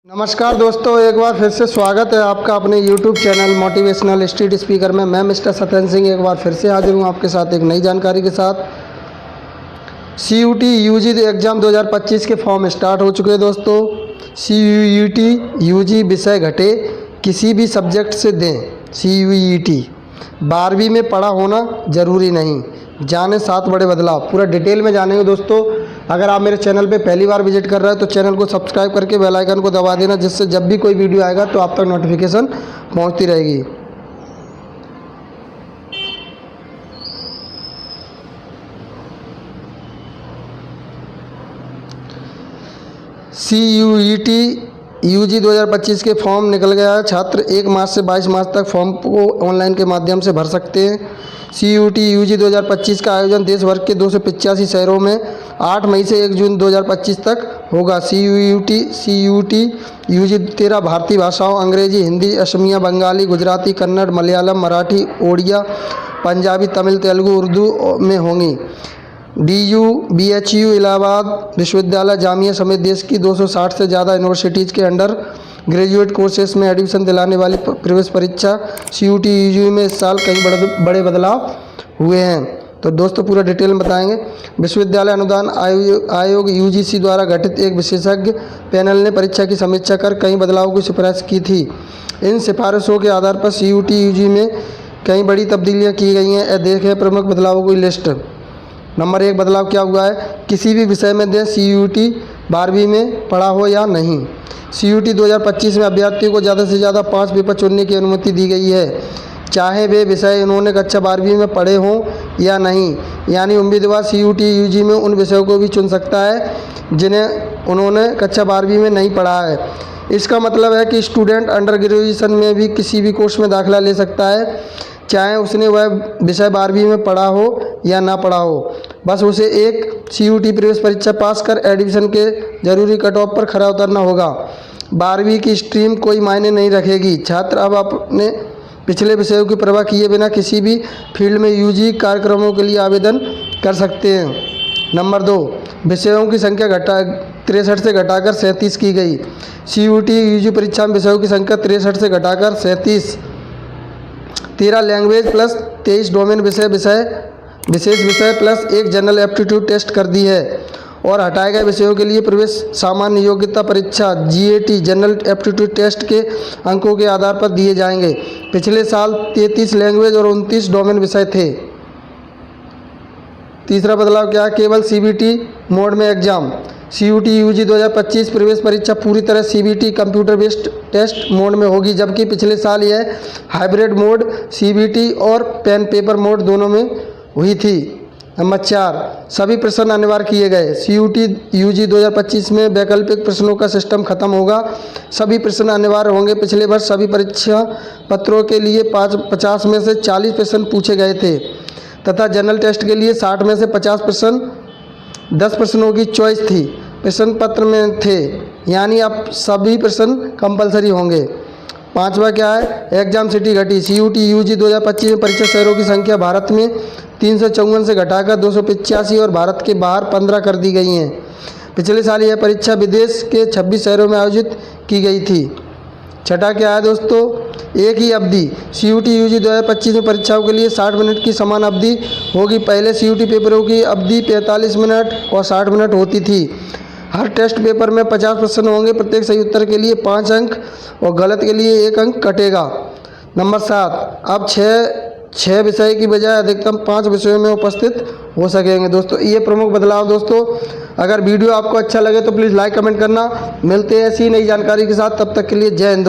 नमस्कार दोस्तों, एक बार फिर से स्वागत है आपका अपने YouTube channel motivational street speaker में। मैं मिस्टर सत्यन सिंह एक बार फिर से हाजिर हूँ आपके साथ एक नई जानकारी के साथ। CUT UG एग्ज़ाम 2025 के फॉर्म स्टार्ट हो चुके हैं दोस्तों। CUT UG विषय घटे किसी भी सब्जेक्ट से दें। CUT 12वीं में पढ़ा होना ज़रूरी नहीं, जाने 7 बड़े बदलाव। पूरा डिटेल में जानेंगे दोस्तों। अगर आप मेरे चैनल पे पहली बार विजिट कर रहे हैं तो चैनल को सब्सक्राइब करके बेल आइकन को दबा देना, जिससे जब भी कोई वीडियो आएगा तो आप तक नोटिफिकेशन पहुंचती रहेगी। CUT UG 2025 के फॉर्म निकल गया है। छात्र 1 मार्च से 22 मार्च तक फॉर्म को ऑनलाइन के माध्यम से भर सकते हैं। CUT UG 2025 का आयोजन देश भर के 285 शहरों में 8 मई से 1 जून 2025 तक होगा। CUT UG 13 भारतीय भाषाओं अंग्रेजी, हिंदी, असमिया, बंगाली, गुजराती, कन्नड़, मलयालम, मराठी, ओडिया, पंजाबी, तमिल, तेलुगु, उर्दू में होंगी। DU BHU इलाहाबाद विश्वविद्यालय जामिया समेत देश की 260 से ज़्यादा यूनिवर्सिटीज़ के अंडर ग्रेजुएट कोर्सेज में एडमिशन दिलाने वाली प्रवेश परीक्षा CUT UG में इस साल कई बड़े बदलाव हुए हैं। तो दोस्तों पूरा डिटेल में बताएंगे। विश्वविद्यालय अनुदान आयोग UGC द्वारा गठित एक विशेषज्ञ पैनल ने परीक्षा की समीक्षा कर कई बदलावों की सिफारिश की थी। इन सिफारिशों के आधार पर CUT UG में कई बड़ी तब्दीलियाँ की गई हैं। देखें प्रमुख बदलावों की लिस्ट। नंबर 1 बदलाव क्या हुआ है? किसी भी विषय में दें CUT 12वीं में पढ़ा हो या नहीं। CUT 2025 में अभ्यर्थियों को ज़्यादा से ज़्यादा 5 पेपर चुनने की अनुमति दी गई है, चाहे वे विषय उन्होंने कक्षा 12वीं में पढ़े हों या नहीं। यानी उम्मीदवार CUT UG में उन विषयों को भी चुन सकता है जिन्हें उन्होंने कक्षा 12वीं में नहीं पढ़ा है। इसका मतलब है कि स्टूडेंट अंडर ग्रेजुएशन में भी किसी भी कोर्स में दाखिला ले सकता है, चाहे उसने वह विषय 12वीं में पढ़ा हो या ना पढ़ा हो। बस उसे एक CUT प्रवेश परीक्षा पास कर एडमिशन के जरूरी कट ऑफ पर खरा उतरना होगा। 12वीं की स्ट्रीम कोई मायने नहीं रखेगी। छात्र अब अपने पिछले विषयों की परवाह किए बिना किसी भी फील्ड में UG कार्यक्रमों के लिए आवेदन कर सकते हैं। नंबर 2, विषयों की संख्या 63 से घटाकर 37 की गई। CUT UG परीक्षा में विषयों की संख्या 63 से घटाकर 37, 13 लैंग्वेज प्लस 23 डोमेन विशेष विषय प्लस 1 जनरल एप्टीट्यूड टेस्ट कर दी है। और हटाए गए विषयों के लिए प्रवेश सामान्य योग्यता परीक्षा GAT जनरल एप्टीट्यूड टेस्ट के अंकों के आधार पर दिए जाएंगे। पिछले साल 33 लैंग्वेज और 29 डोमेन विषय थे। तीसरा बदलाव क्या है? केवल CBT मोड में एग्जाम। CUT UG 2025 प्रवेश परीक्षा पूरी तरह CBT computer based test mode में होगी, जबकि पिछले साल यह हाइब्रिड मोड CBT और पेन पेपर मोड दोनों में हुई थी। नंबर 4, सभी प्रश्न अनिवार्य किए गए। CUT UG 2025 में वैकल्पिक प्रश्नों का सिस्टम खत्म होगा। सभी प्रश्न अनिवार्य होंगे। पिछले वर्ष सभी परीक्षा पत्रों के लिए 50 में से 40 प्रश्न पूछे गए थे तथा जनरल टेस्ट के लिए 60 में से 50 प्रश्न 10 प्रश्नों की चॉइस थी प्रश्न पत्र में थे, यानी अब सभी प्रश्न कंपलसरी होंगे। 5वां क्या है? एग्जाम सिटी घटी। CUT UG 2025 में परीक्षा शहरों की संख्या भारत में 354 से घटाकर 285 और भारत के बाहर 15 कर दी गई हैं। पिछले साल यह परीक्षा विदेश के 26 शहरों में आयोजित की गई थी। छठा क्या है दोस्तों? एक ही अवधि। CUT UG 2025 में परीक्षाओं के लिए 60 मिनट की समान अवधि होगी। पहले CUT पेपरों की अवधि 45 मिनट और 60 मिनट होती थी। हर टेस्ट पेपर में 50 प्रश्न होंगे। प्रत्येक सही उत्तर के लिए 5 अंक और गलत के लिए 1 अंक कटेगा। नंबर 7, अब 6 विषय की बजाय अधिकतम 5 विषयों में उपस्थित हो सकेंगे। दोस्तों ये प्रमुख बदलाव। दोस्तों अगर वीडियो आपको अच्छा लगे तो प्लीज़ लाइक कमेंट करना। मिलते हैं ऐसी नई जानकारी के साथ, तब तक के लिए जय हिंद।